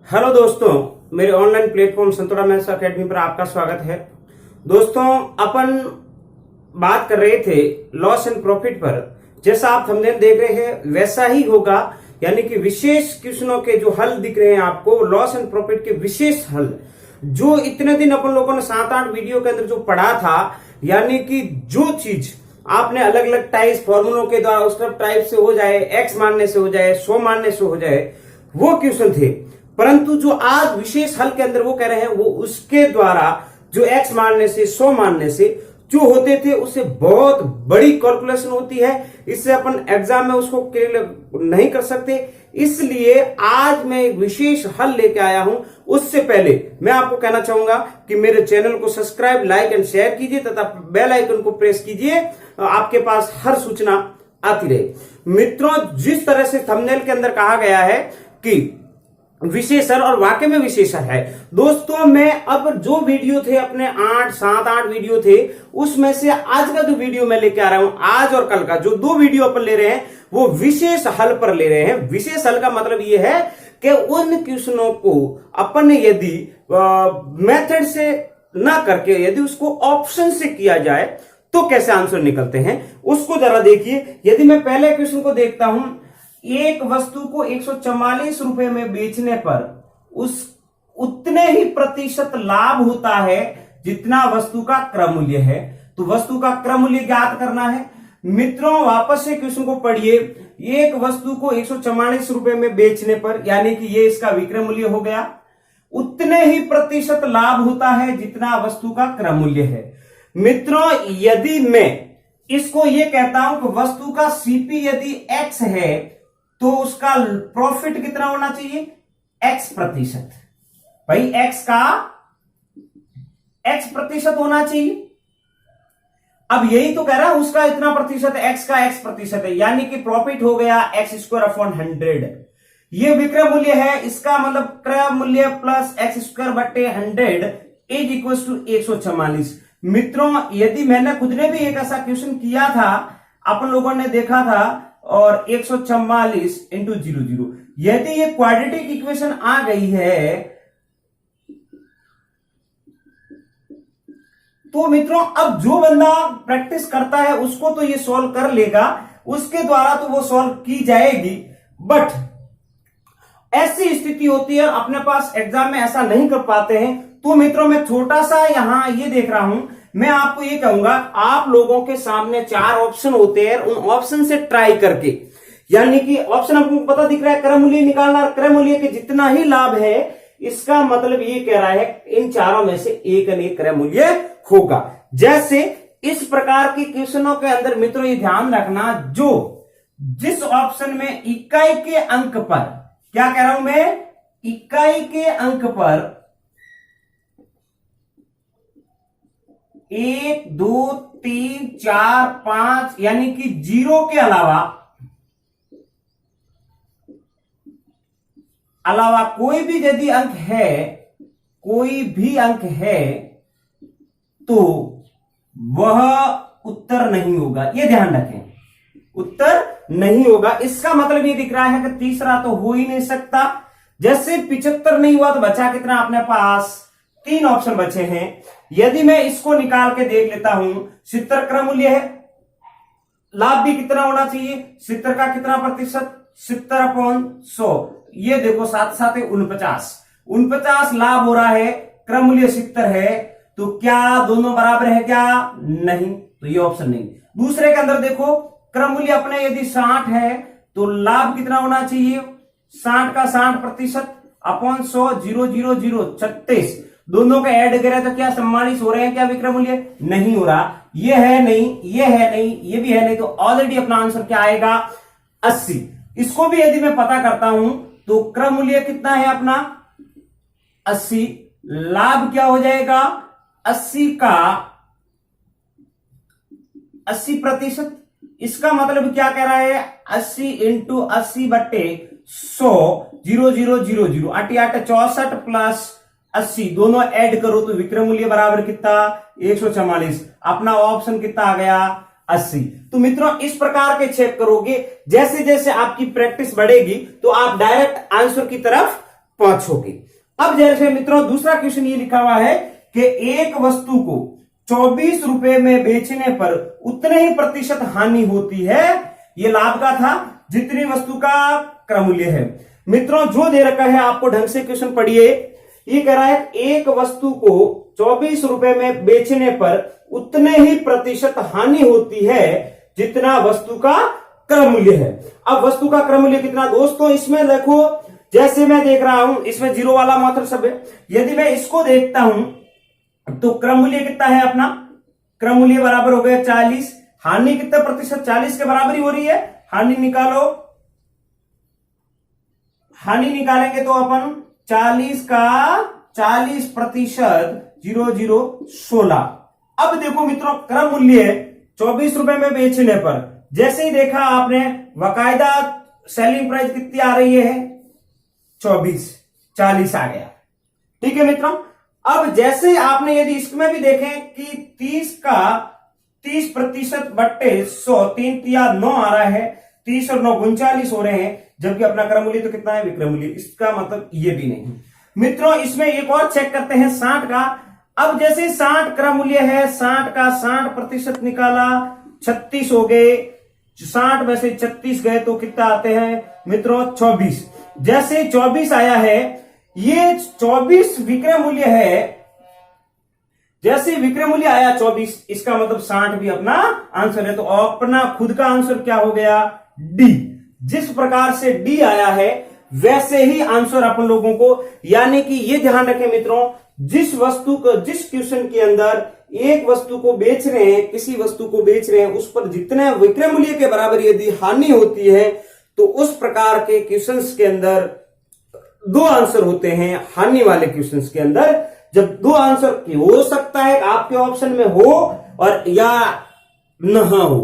Hello दोस्तों, मेरे online platform संतोरा maths academy पर आपका स्वागत है। दोस्तों, अपन बात कर रहे थे लॉस एंड प्रॉफिट पर। जैसा आप थंबनेल देख रहे हैं वैसा ही होगा, यानी कि विशेष क्वेश्चनों के जो हल दिख रहे हैं आपको, लॉस एंड प्रॉफिट के विशेष हल जो इतने दिन अपन लोगों ने 7-8 वीडियो के अंदर जो पढ़ा था, यानी कि जो चीज आपने अलग अलग टाइप फॉर्मूलों के द्वारा उस टाइप से हो जाए, एक्स मानने से हो जाए, 100 मानने से हो जाए, वो क्वेश्चन थे। परंतु जो आज विशेष हल के अंदर वो कह रहे हैं, वो उसके द्वारा जो एक्स मानने से 100 मानने से जो होते थे उससे बहुत बड़ी कैलकुलेशन होती है। इससे अपन एग्जाम में उसको नहीं कर सकते, इसलिए आज मैं एक विशेष हल लेके आया हूं। उससे पहले मैं आपको कहना चाहूंगा कि मेरे चैनल को सब्सक्राइब, लाइक एंड शेयर कीजिए तथा बेल आइकन को प्रेस कीजिए, आपके पास हर सूचना आती रहे। मित्रों, जिस तरह से थंबनेल के अंदर कहा गया है कि विशेषण, और वाकई में विशेषण है दोस्तों। मैं अब जो वीडियो थे अपने 7-8 वीडियो थे, उसमें से आज का जो वीडियो मैं लेके आ रहा हूं, आज और कल का जो 2 वीडियो अपन ले रहे हैं, वो विशेष हल पर ले रहे हैं। विशेष हल का मतलब ये है कि उन क्वेश्चनों को अपन ने यदि मेथड से ना करके यदि उसको ऑप्शन से किया जाए तो कैसे आंसर निकलते हैं, उसको जरा देखिए। यदि मैं पहले क्वेश्चन को देखता हूं, एक वस्तु को 144 रुपए में बेचने पर उतने ही प्रतिशत लाभ होता है जितना वस्तु का क्रय मूल्य है। तो वस्तु का क्रय मूल्य ज्ञात करना है। मित्रों, वापस से क्वेश्चन को पढ़िए। एक वस्तु को 144 रुपए में बेचने पर, यानी कि ये इसका विक्रय मूल्य हो गया, उतने ही प्रतिशत लाभ होता है जितना वस्तु का क्रय मूल्य है। मित्रों, यदि मैं इसको ये कहता हूं कि वस्तु का सीपी यदि एक्स है तो उसका प्रॉफिट कितना होना चाहिए? एक्स प्रतिशत। भाई एक्स का एक्स प्रतिशत होना चाहिए। अब यही तो कह रहा है, उसका इतना प्रतिशत, एक्स का एक्स प्रतिशत है, यानी कि प्रॉफिट हो गया एक्स स्क्वायर अपॉन 100। ये विक्रय मूल्य है, इसका मतलब क्रय मूल्य प्लस एक्स स्क्वायर बटे 100 इज इक्वल टू 144। मित्रों, यदि मैंने खुद ने भी एक ऐसा क्वेश्चन किया था, अपन लोगों ने देखा था, और 144 इंटू 00, यदि ये क्वाड्रेटिक इक्वेशन आ गई है तो मित्रों, अब जो बंदा प्रैक्टिस करता है उसको तो ये सॉल्व कर लेगा, उसके द्वारा तो वो सॉल्व की जाएगी। बट ऐसी स्थिति होती है अपने पास एग्जाम में ऐसा नहीं कर पाते हैं, तो मित्रों मैं छोटा सा यहां ये देख रहा हूं, मैं आपको ये कहूंगा, आप लोगों के सामने 4 ऑप्शन होते हैं, उन ऑप्शन से ट्राई करके, यानी कि ऑप्शन आपको पता दिख रहा है, क्रय मूल्य निकालना, क्रय मूल्य के जितना ही लाभ है, इसका मतलब ये कह रहा है इन चारों में से एक न एक क्रय मूल्य होगा। जैसे इस प्रकार के क्वेश्चनों के अंदर मित्रों ये ध्यान रखना, जो जिस ऑप्शन में इकाई के अंक पर, क्या कह रहा हूं मैं, इकाई के अंक पर 1, 2, 3, 4, 5, यानी कि 0 के अलावा कोई भी यदि अंक है, कोई भी अंक है, तो वह उत्तर नहीं होगा। यह ध्यान रखें, उत्तर नहीं होगा। इसका मतलब ये दिख रहा है कि तीसरा तो हो ही नहीं सकता। जैसे 75 नहीं हुआ तो बचा कितना अपने पास? 3 ऑप्शन बचे हैं। यदि मैं इसको निकाल के देख लेता हूं, 70 क्रय मूल्य है, लाभ भी कितना होना चाहिए? 70 का कितना प्रतिशत? 70/100। ये देखो साथ साथ 49 लाभ हो रहा है, क्रय मूल्य 70 है, तो क्या दोनों बराबर है क्या? नहीं, तो ये ऑप्शन नहीं। दूसरे के अंदर देखो, क्रय मूल्य अपने यदि 60 है तो लाभ कितना होना चाहिए? 60 का 60% अपॉन 100, 000 36, दोनों का ऐड करें तो क्या 44 हो रहे हैं क्या विक्रय मूल्य? नहीं हो रहा। ये है नहीं, ये है नहीं, ये भी है नहीं, तो ऑलरेडी अपना आंसर क्या आएगा? 80। इसको भी यदि मैं पता करता हूं तो क्रय मूल्य कितना है अपना? 80। लाभ क्या हो जाएगा? 80 का 80%। इसका मतलब क्या कह रहा है? 80 इंटू 80 बटे 100, 000 8 8 64 प्लस 80, दोनों ऐड करो तो विक्रय मूल्य बराबर कितना? 144। अपना ऑप्शन कितना आ गया? 80। तो मित्रों इस प्रकार के चेक करोगे, जैसे जैसे आपकी प्रैक्टिस बढ़ेगी तो आप डायरेक्ट आंसर की तरफ 5 होगी। अब जैसे मित्रों दूसरा क्वेश्चन ये लिखा हुआ है कि एक वस्तु को 24 रुपए में बेचने पर उतने ही प्रतिशत हानि होती है, ये लाभ का था, जितनी वस्तु का क्रय मूल्य है। मित्रों जो दे रखा है आपको ढंग से क्वेश्चन पढ़िए। ये कह रहा है एक वस्तु को 24 रुपए में बेचने पर उतने ही प्रतिशत हानि होती है जितना वस्तु का क्रय मूल्य है। अब वस्तु का क्रय मूल्य कितना दोस्तों, इसमें देखो जैसे मैं देख रहा हूं इसमें जीरो वाला मात्र सब है। यदि मैं इसको देखता हूं तो क्रय मूल्य कितना है अपना, क्रय मूल्य बराबर हो गया 40, हानि कितना प्रतिशत 40 के बराबर ही हो रही है। हानि निकालो, हानि निकालेंगे तो अपन 40 का 40 प्रतिशत 0016। अब देखो मित्रों क्रय मूल्य 24 रुपए में बेचने पर जैसे ही देखा आपने बाकायदा सेलिंग प्राइस कितनी आ रही है 24, 40 आ गया। ठीक है मित्रों, अब जैसे आपने यदि इसमें भी देखें कि 30 का 30% बट्टे 100, 3 तिया 9 आ रहा है, 30 और 9 39 हो रहे हैं, जबकि अपना क्रय मूल्य तो कितना है विक्रय मूल्य, इसका मतलब ये भी नहीं। मित्रों इसमें एक और चेक करते हैं 60 का। अब जैसे 60 क्रय मूल्य है, 60 का 60% निकाला 36 हो गए, 60 में से 36 गए तो कितना आते हैं मित्रों 24। जैसे 24 आया है, ये 24 विक्रय मूल्य है, जैसे विक्रय मूल्य आया 24, इसका मतलब 60 भी अपना आंसर है। तो अपना खुद का आंसर क्या हो गया डी। जिस प्रकार से डी आया है वैसे ही आंसर अपन लोगों को, यानी कि ये ध्यान रखें मित्रों, जिस वस्तु को जिस क्वेश्चन के अंदर एक वस्तु को बेच रहे हैं, किसी वस्तु को बेच रहे हैं, उस पर जितने विक्रय मूल्य के बराबर यदि हानि होती है तो उस प्रकार के क्वेश्चंस के अंदर 2 आंसर होते हैं। हानि वाले क्वेश्चंस के अंदर जब 2 आंसर हो सकता है आपके ऑप्शन में हो और या न हो,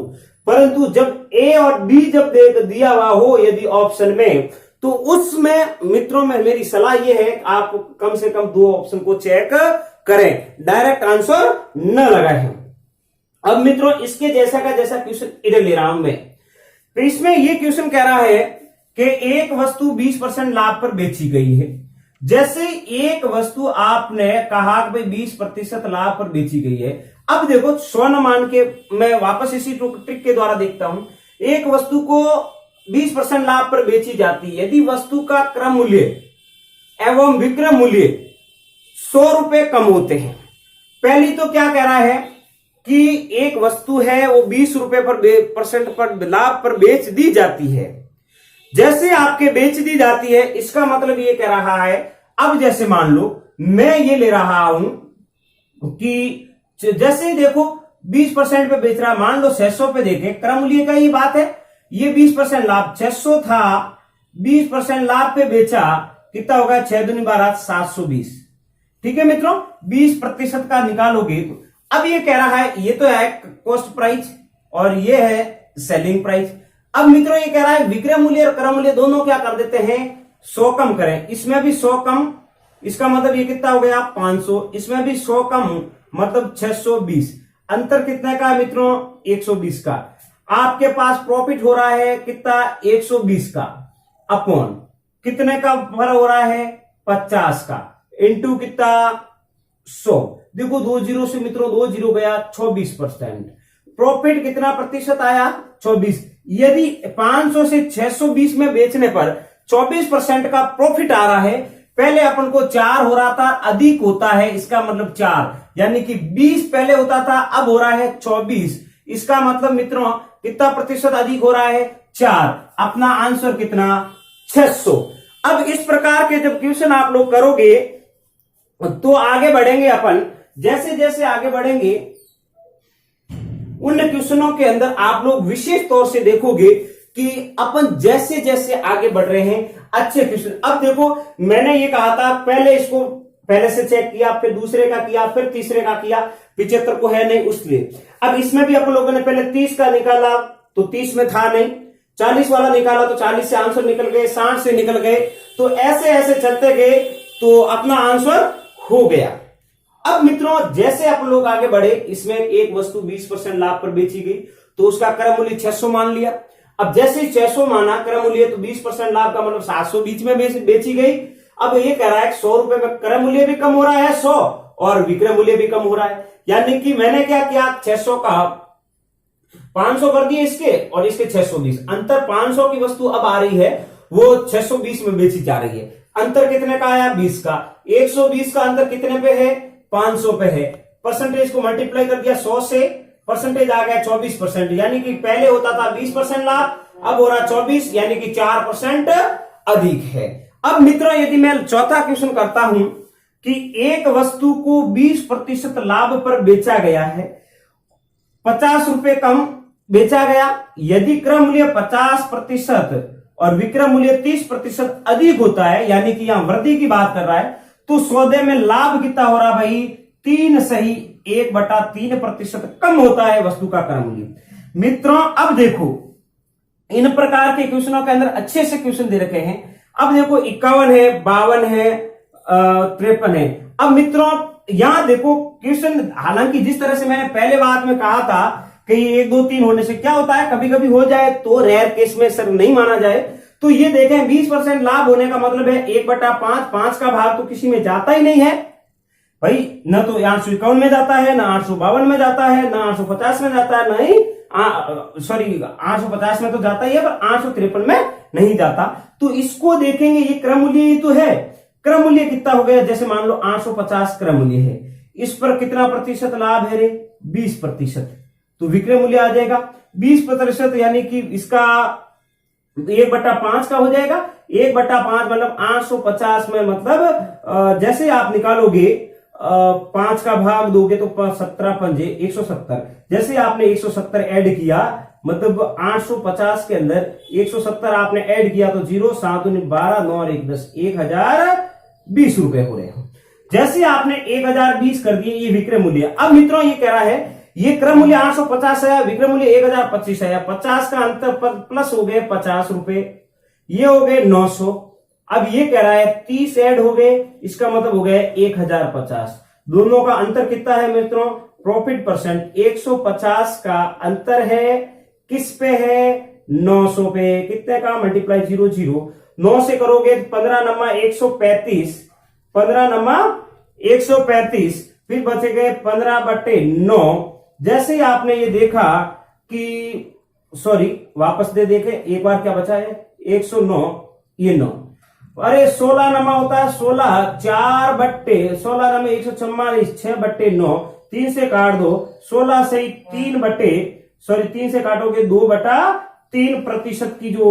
परंतु जब ए और बी जब दिया हुआ हो यदि ऑप्शन में, तो उसमें मित्रों में मेरी सलाह यह है आप कम से कम 2 ऑप्शन को चेक करें, डायरेक्ट आंसर न लगाएं। अब मित्रों इसके जैसा का जैसा क्वेश्चन इधर ले रहा हूं मैं। तो इसमें यह क्वेश्चन कह रहा है कि एक वस्तु 20% लाभ पर बेची गई है। जैसे एक वस्तु आपने कहा कि भाई 20% लाभ पर बेची गई है। अब देखो 100 न मान के मैं वापस इसी ट्रिक के द्वारा देखता हूं। एक वस्तु को 20% लाभ पर बेची जाती है, यदि वस्तु का क्रय मूल्य एवं विक्रय मूल्य 100 रुपए कम होते हैं। पहली तो क्या कह रहा है कि एक वस्तु है वो 20 रुपए पर लाभ पर बेच दी जाती है। जैसे आपके बेच दी जाती है इसका मतलब ये कह रहा है, अब जैसे मान लो मैं ये ले रहा हूं कि जैसे देखो 20% पे बेच रहा, मान लो 600 पे देखें, क्रय मूल्य का ही बात है, ये 20% लाभ 600 था, 20% लाभ पे बेचा, कितना होगा 6 दूनी 12 720। ठीक है मित्रों, 20% का निकालोगे तो अब ये कह रहा है, ये तो है कॉस्ट प्राइस और ये है सेलिंग प्राइस। अब मित्रों ये कह रहा है विक्रय मूल्य और क्रय मूल्य दोनों क्या कर देते हैं 100 कम करें, इसमें भी 100 कम, इसका मतलब ये कितना हो गया 500, इसमें भी 100 कम मतलब 620। अंतर कितने का है मित्रों 120 का। आपके पास प्रॉफिट हो रहा है कितना 120 का, अपॉन कितने का फर्क हो रहा है 50 का, इंटू कितना 100। देखो 2 जीरो से मित्रों 2 जीरो गया 26%। प्रॉफिट कितना प्रतिशत आया 24। यदि 500 से 620 में बेचने पर 24% का प्रॉफिट आ रहा है, पहले अपन को 4 हो रहा था, अधिक होता है, इसका मतलब 4, यानी कि 20 पहले होता था, अब हो रहा है 24। इसका मतलब मित्रों कितना प्रतिशत अधिक हो रहा है 4। अपना आंसर कितना 600। अब इस प्रकार के जब क्वेश्चन आप लोग करोगे तो आगे बढ़ेंगे अपन, जैसे जैसे आगे बढ़ेंगे उन क्वेश्चनों के अंदर आप लोग विशेष तौर से देखोगे कि अपन जैसे जैसे आगे बढ़ रहे हैं अच्छे क्वेश्चन। अब देखो मैंने ये कहा था पहले इसको पहले से चेक किया, फिर दूसरे का किया, फिर तीसरे का किया, 75 को है नहीं उसलिए। अब इसमें भी अपन लोगों ने पहले 30 का निकाला तो 30 में था नहीं, 40 वाला निकाला तो 40 से आंसर निकल गए, 60 से निकल गए, तो ऐसे ऐसे चलते गए तो अपना आंसर हो गया। अब मित्रों जैसे अपन लोग आगे बढ़े, इसमें एक वस्तु 20% लाभ पर बेची गई तो उसका क्रय मूल्य 600 मान लिया। अब जैसे 600 माना क्रय मूल्य तो 20% लाभ का मतलब 700 बीच में बेची गई। अब ये कह रहा है 100 रुपए में क्रय मूल्य भी कम हो रहा है 100 और विक्रय मूल्य भी कम हो रहा है, यानी कि मैंने क्या किया 600 का 500 कर दिए इसके और इसके 620, अंतर 500 की वस्तु अब आ रही है वो 620 में बेची जा रही है। अंतर कितने का आया 20 का, 120 का अंतर कितने पे है 500 पे है। परसेंटेज को मल्टीप्लाई कर दिया 100 से, परसेंटेज आ गया 24%, यानी कि पहले होता था 20% लाभ, अब हो रहा 24, यानी कि 4% अधिक है। अब मित्रों यदि मैं चौथा क्वेश्चन करता हूं कि एक वस्तु को 20% लाभ पर बेचा गया है, 50 रुपए कम बेचा गया, यदि क्रय मूल्य 50% और विक्रय मूल्य 30% अधिक होता है, यानी कि यहां वृद्धि की बात कर रहा है, तो सौदे में लाभ कितना हो रहा भाई 3 सही 1/3% कम होता है वस्तु का क्रय मूल्य। मित्रों अब देखो इन प्रकार के क्वेश्चनों के अंदर अच्छे से क्वेश्चन दे रखे हैं। अब देखो 51 है, 52 है, 53 है। अब मित्रों यहां देखो क्वेश्चन, हालांकि जिस तरह से मैंने पहले बात में कहा था कि 1 2 3 होने से क्या होता है, कभी कभी हो जाए तो रेयर केस में सर नहीं माना जाए। तो ये देखें 20% लाभ होने का मतलब है 1/5, 5 का भाग तो किसी में जाता ही नहीं है भाई, न तो 851 में जाता है, ना 852 में जाता है, ना 850 में जाता है, नहीं सॉरी 850 में तो जाता ही है पर 853 में नहीं जाता। तो इसको देखेंगे, ये क्रय मूल्य ही तो है, क्रय मूल्य कितना हो गया, जैसे मान लो 850 क्रय मूल्य है, इस पर कितना प्रतिशत लाभ है रे 20%, तो विक्रय मूल्य आ जाएगा 20%, यानी कि इसका 1/5 का हो जाएगा, 1/5 मतलब 850 में, मतलब जैसे आप निकालोगे 5 का भाग दोगे तो 17 पंजे 170, जैसे आपने 170 ऐड किया, मतलब 850 के अंदर 170 आपने ऐड किया तो 0 7 12 9 और 1 10 1020 रुपए हो रहे हैं। जैसे आपने 1020 कर दिए ये विक्रय मूल्य। अब मित्रों ये कह रहा है ये क्रय मूल्य 850 है, विक्रय मूल्य 1025 है, 50 का अंतर पर प्लस हो गए 50 रुपए, ये हो गए 900। अब ये कह रहा है 30 ऐड हो गए, इसका मतलब हो गया 1050। दोनों का अंतर कितना है मित्रों, प्रॉफिट परसेंट 150 का अंतर है, किस पे है 900 पे, कितने का मल्टीप्लाई 0 0 9 से करोगे 15 नमा 135, 15 नमा 135, फिर बचे गए 15/9। जैसे ही आपने ये देखा कि सॉरी वापस दे देखे एक बार, क्या बचा है 109, ये 9, अरे 16 नमा होता है 16, 4/16 नमा 144, 6/9, 3 से काट दो, 16 से 3 से काटोगे 2/3% की जो।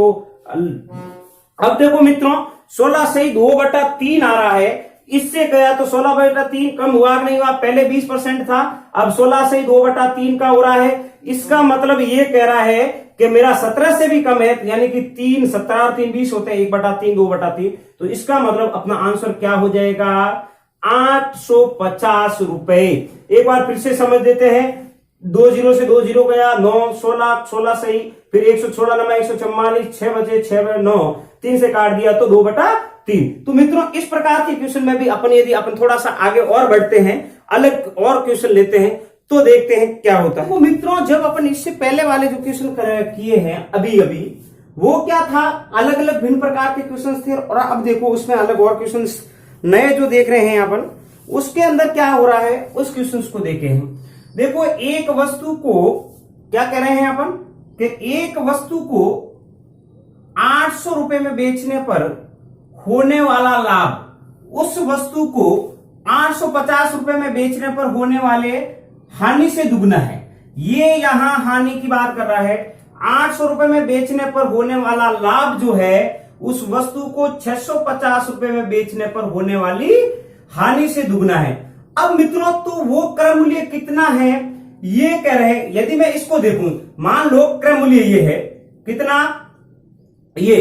अब देखो मित्रों 16 से 2/3 आ रहा है, इससे गया तो 16/3 कम हुआ नहीं हुआ, पहले 20% था, अब 16 से 2/3 का हो रहा है। इसका मतलब ये कह रहा है कि मेरा 17 से भी कम है, यानी कि 3 17 और 3 20 होते हैं, 1/3 2/3, तो इसका मतलब अपना आंसर क्या हो जाएगा 850 रुपए। एक बार फिर से समझ देते हैं, 2 0 से 2 0 गया, 9 16 16 सही, फिर 116 नमा 144, 6 बचे 6/9, 3 से काट दिया तो 2/3। तो मित्रों इस प्रकार के क्वेश्चन में भी यदि अपन थोड़ा सा आगे और बढ़ते हैं, अलग और क्वेश्चन लेते हैं तो देखते हैं क्या होता है। तो मित्रों जब अपन इससे पहले वाले जो क्वेश्चन किए हैं अभी अभी, वो क्या था, अलग अलग भिन्न प्रकार के क्वेश्चन थे, और अब देखो उसमें अलग और क्वेश्चन नए जो देख रहे हैं अपन, उसके अंदर क्या हो रहा है उस क्वेश्चन को देखे हैं। देखो एक वस्तु को क्या कह रहे हैं अपन कि एक वस्तु को 800 रुपए में बेचने पर होने वाला लाभ उस वस्तु को 850 रुपए में बेचने पर होने वाले हानि से दुगना है। ये यहां हानि की बात कर रहा है, 800 रुपए में बेचने पर होने वाला लाभ जो है उस वस्तु को 650 रुपए में बेचने पर होने वाली हानि से दुगना है। अब मित्रों तो वो क्रय मूल्य कितना है ये कह रहे हैं। यदि मैं इसको देखूं, मान लो क्रय मूल्य ये है कितना, ये,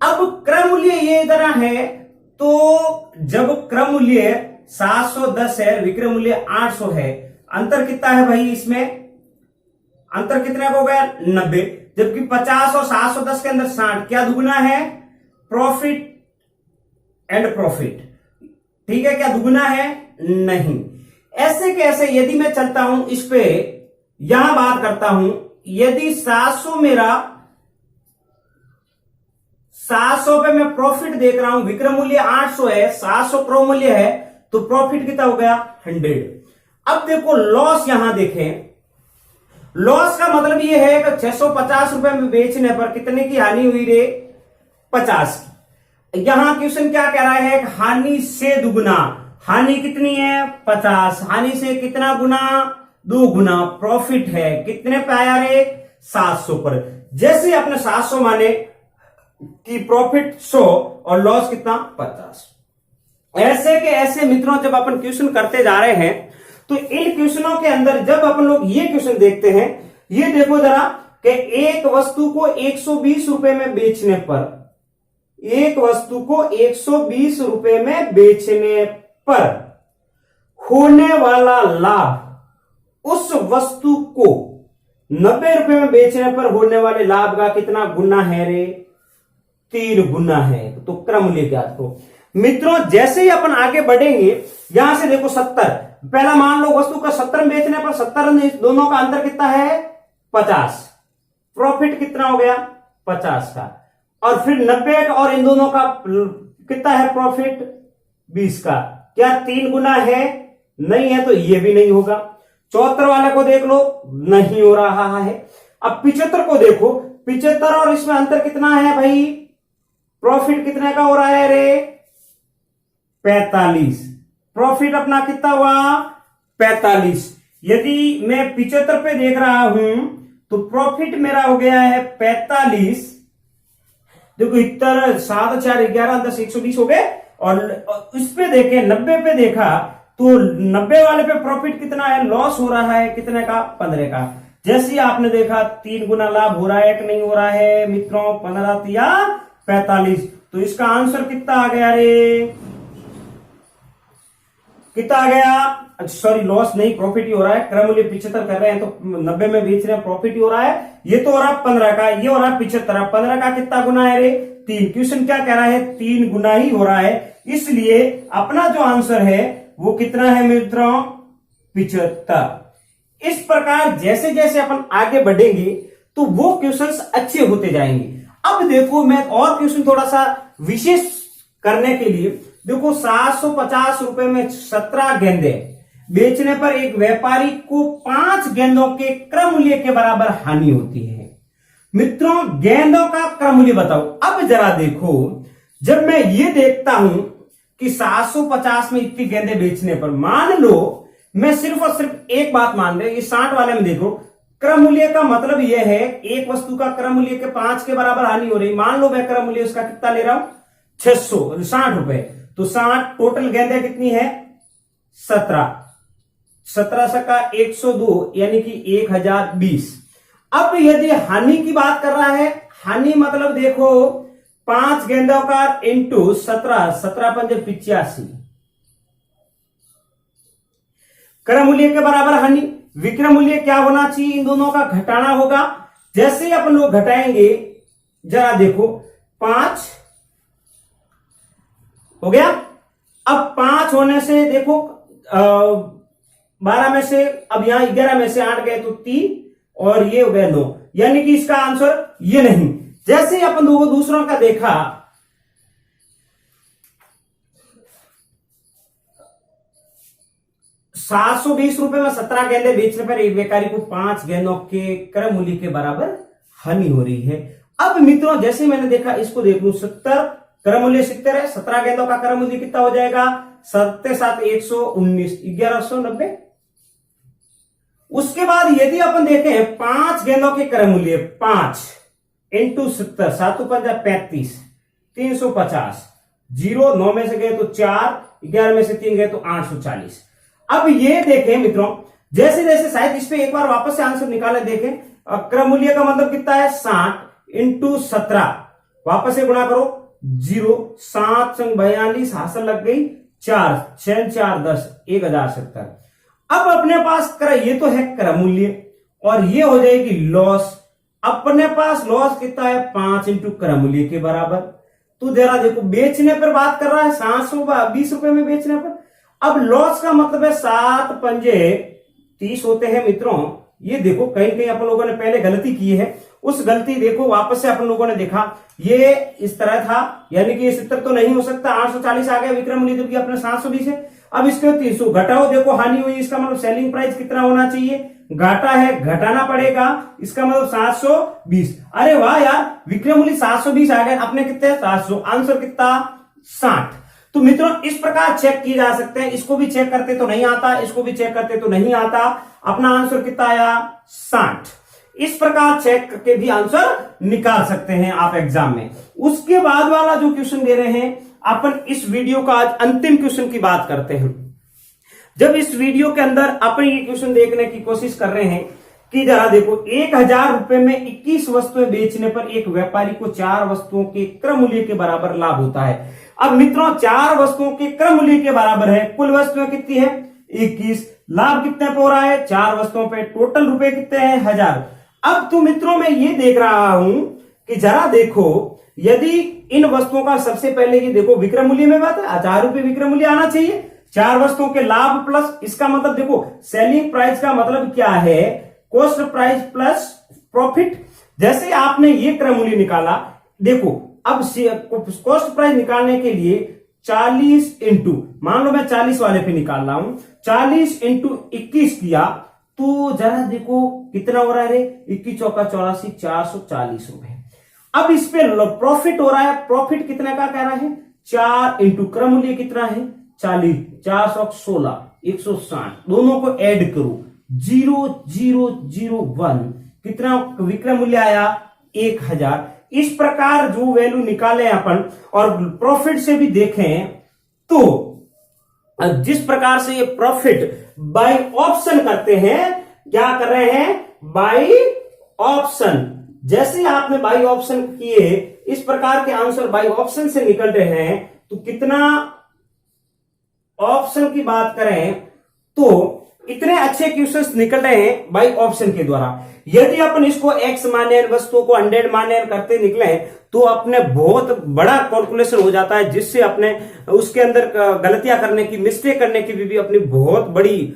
अब क्रय मूल्य ये इधर है, तो जब क्रय मूल्य 710 है, विक्रय मूल्य 800 है, अंतर कितना है भाई, इसमें अंतर कितने का हो गया 90, जबकि 50 और 710 के अंदर 60, क्या दुगना है, प्रॉफिट एंड प्रॉफिट, ठीक है, क्या दुगना है, नहीं। ऐसे कैसे, यदि मैं चलता हूं इस पे, यहां बात करता हूं, यदि 700 मेरा 700 पे मैं प्रॉफिट देख रहा हूं, विक्रय मूल्य 800 है, 700 क्रय मूल्य है, तो प्रॉफिट कितना हो गया 100। अब देखो लॉस यहां देखें, लॉस का मतलब ये है कि 650 रुपए में बेचने पर कितने की हानि हुई रे, 50 की। यहां क्वेश्चन क्या कह रहा है, हानि से दुगुना, हानि कितनी है 50, हानि से कितना गुना, 2 गुना, प्रॉफिट है कितने पे आया रे 700 पर। जैसे अपने 700 माने कि प्रॉफिट 100 और लॉस कितना 50। ऐसे के ऐसे मित्रों जब अपन क्वेश्चन करते जा रहे हैं तो इन क्वेश्चनों के अंदर जब अपन लोग ये क्वेश्चन देखते हैं, ये देखो जरा कि एक वस्तु को 120 रुपए में बेचने पर, एक वस्तु को 120 रुपए में बेचने पर होने वाला लाभ उस वस्तु को 90 रुपए में बेचने पर होने वाले लाभ का कितना गुना है रे, 3 गुना है। तो क्रम मूल्य ज्ञात करो। मित्रों जैसे ही अपन आगे बढ़ेंगे, यहां से देखो 70, पहला मान लो वस्तु का 70 में बेचने पर 70 दोनों का अंतर कितना है 50, प्रॉफिट कितना हो गया 50 का, और फिर 90 का और इन दोनों का कितना है प्रॉफिट 20 का। क्या 3 गुना है, नहीं है, तो ये भी नहीं होगा। 74 वाले को देख लो, नहीं हो रहा है। अब 75 को देखो, 75 और इसमें अंतर कितना है भाई, प्रॉफिट कितने का हो रहा है रे 45, प्रॉफिट अपना कितना हुआ 45। यदि मैं 75 पे देख रहा हूं तो प्रॉफिट मेरा हो गया है 45। देखो इतर 7 4 11 10 120 हो गए। और इस पे देखे 90 पे देखा तो 90 वाले पे प्रॉफिट कितना है, लॉस हो रहा है कितने का 15 का। जैसे ही आपने देखा 3 गुना लाभ हो रहा है कि नहीं हो रहा है मित्रों, 15 या 45। तो इसका आंसर कितना आ गया रे, कितना आ गया, सॉरी लॉस नहीं प्रॉफिट ही हो रहा है। क्रय मूल्य 75 कर रहे हैं तो 90 में बेच रहे हैं, प्रॉफिट ही हो रहा है। ये तो हो रहा है 15 का, ये हो रहा है 75। 15 का कितना गुना है रे 3। क्वेश्चन क्या कह रहा है 3 गुना ही हो रहा है, इसलिए अपना जो आंसर है वो कितना है मित्रों 75। इस प्रकार जैसे जैसे अपन आगे बढ़ेंगे तो वो क्वेश्चंस अच्छे होते जाएंगे। अब देखो मैं और क्वेश्चन थोड़ा सा विशेष करने के लिए, देखो 750 रुपए में 17 गेंदे बेचने पर एक व्यापारी को 5 गेंदों के क्रय मूल्य के बराबर हानि होती है। मित्रों गेंदों का क्रय मूल्य बताओ। अब जरा देखो, जब मैं ये देखता हूं कि 750 में इतनी गेंदे बेचने पर, मान लो मैं सिर्फ और सिर्फ एक बात मान रहे, ये 60 वाले में देखो क्रय मूल्य का मतलब यह है एक वस्तु का क्रय मूल्य के 5 के बराबर हानि हो रही। मान लो मैं क्रय मूल्य उसका कितना ले रहा हूं 660 रुपए, तो 60 टोटल गेंदे कितनी है 17, 17 से का 102 यानी कि 1020। अब यदि हानि की बात कर रहा है, हानि मतलब देखो 5 गेंदों का इंटू 17, 17 पंजे 85 क्रय मूल्य के बराबर हानि। विक्रय मूल्य क्या होना चाहिए, इन दोनों का घटाना होगा। जैसे ही अपन लोग घटाएंगे, जरा देखो 5 हो गया। अब 5 होने से देखो 12 में से, अब यहां 11 में से 8 गए तो 3 और ये हो गया 9, यानी कि इसका आंसर ये नहीं। जैसे ही अपन दूसरों का देखा, ₹720 में 17 गेंदे बेचने पर एक व्यापारी को 5 गेंदों के क्रय मूल्य के बराबर हानि हो रही है। अब मित्रों जैसे मैंने देखा, इसको देख लू 70 क्रय मूल्य 70 है, 17 गेंदों का क्रय मूल्य कितना हो जाएगा 7 7 119 1190। उसके बाद यदि अपन देखें 5 गेंदों के क्रय मूल्य 5 इंटू 70, 7 पंजा 35, 350, 0 9 में से गए तो 4, 11 में से 3 गए तो 840। अब ये देखें मित्रों, जैसे जैसे शायद इस पे एक बार वापस से आंसर निकाले देखें, क्रय मूल्य का मतलब कितना है 60 इंटू 17, वापस से गुणा करो 0, 7 संग 42 हासिल लग गई 4, 6 4 10 1070। अब अपने पास ये तो है क्रय मूल्य और ये हो जाएगी लॉस। अपने पास लॉस कितना है 5 इंटू क्रय मूल्य के बराबर। तो जरा देखो बेचने पर बात कर रहा है 720 रुपए में बेचने पर। अब लॉस का मतलब है 7 पंजे 30 होते हैं मित्रों। ये देखो कहीं कहीं अपन लोगों ने पहले गलती की है उस गलती देखो वापस से अपन लोगों ने देखा, ये इस तरह था, यानी कि ये 70 तो नहीं हो सकता, 840 आ गया विक्रय मूल्य, जबकि अपने 720 है। अब इसके 300 घटाओ, देखो हानि हुई, इसका मतलब सेलिंग प्राइस कितना होना चाहिए, घाटा है, घटाना पड़ेगा, इसका मतलब 720। अरे वाह यार, विक्रय मूल्य 720 आ गया, अपने कितने 700, आंसर कितना 60। तो मित्रों इस प्रकार चेक किए जा सकते हैं, इसको भी चेक करते तो नहीं आता, इसको भी चेक करते तो नहीं आता, अपना आंसर कितना आया 60। इस प्रकार चेक करके भी आंसर निकाल सकते हैं आप एग्जाम में। उसके बाद वाला जो क्वेश्चन दे रहे हैं, अपन इस वीडियो का आज अंतिम क्वेश्चन की बात करते हैं। जब इस वीडियो के अंदर अपन ये क्वेश्चन देखने की कोशिश कर रहे हैं कि जरा देखो, 1000 रुपए में 21 वस्तुएं बेचने पर एक व्यापारी को 4 वस्तुओं के क्रय मूल्य के बराबर लाभ होता है। अब मित्रों 4 वस्तुओं के क्रय मूल्य के बराबर है, कुल वस्तुएं कितनी है 21, लाभ कितने पे हो रहा है 4 वस्तुओं पे, टोटल रुपए कितने हैं 1000। अब तो मित्रों मैं ये देख रहा हूं कि जरा देखो, यदि इन वस्तुओं का सबसे पहले ये देखो विक्रय मूल्य में बात है, 1000 रुपए विक्रय मूल्य आना चाहिए, 4 वस्तुओं के लाभ प्लस, इसका मतलब देखो सेलिंग प्राइस का मतलब क्या है, कॉस्ट प्राइस प्लस प्रॉफिट। जैसे आपने ये क्रय मूल्य निकाला, देखो अब कॉस्ट प्राइस निकालने के लिए 40 इंटू, मान लो मैं 40 वाले पे निकाल रहा हूं, 40 इंटू 21 किया तो जरा देखो कितना हो रहा है रे, 21 चौका 84, 440 रुपए। अब इस पे प्रॉफिट हो रहा है, प्रॉफिट कितने का कह रहा है 4 इंटू क्रय मूल्य कितना है 40, 416, 160, दोनों को ऐड करो 0001, कितना विक्रय मूल्य आया 1000। इस प्रकार जो वैल्यू निकाले अपन और प्रॉफिट से भी देखें तो जिस प्रकार से ये प्रॉफिट बाय ऑप्शन करते हैं, क्या कर रहे हैं बाय ऑप्शन, जैसे आपने बाय ऑप्शन किए इस प्रकार के आंसर बाय ऑप्शन से निकल रहे हैं। तो कितना ऑप्शन की बात करें तो इतने अच्छे क्वेश्चंस निकल रहे हैं बाय ऑप्शन के द्वारा। यदि अपन इसको एक्स मान्यन वस्तुओं को 100 मान्यन करते निकले तो अपने बहुत बड़ा कैलकुलेशन हो जाता है, जिससे अपने उसके अंदर गलतियां करने की, मिस्टेक करने की भी अपनी बहुत बड़ी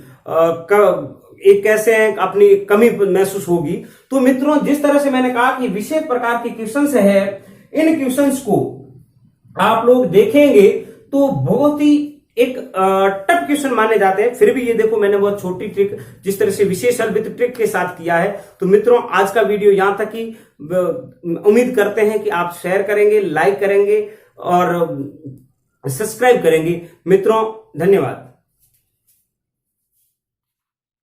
एक कैसे अपनी कमी महसूस होगी। तो मित्रों जिस तरह से मैंने कहा कि विशेष प्रकार के क्वेश्चंस है, इन क्वेश्चंस को आप लोग देखेंगे तो बहुत ही एक टफ क्वेश्चन माने जाते हैं, फिर भी ये देखो मैंने बहुत छोटी ट्रिक जिस तरह से विशेष वित्त ट्रिक के साथ किया है। तो मित्रों आज का वीडियो यहां तक ही, उम्मीद करते हैं कि आप शेयर करेंगे, लाइक करेंगे और सब्सक्राइब करेंगे। मित्रों धन्यवाद।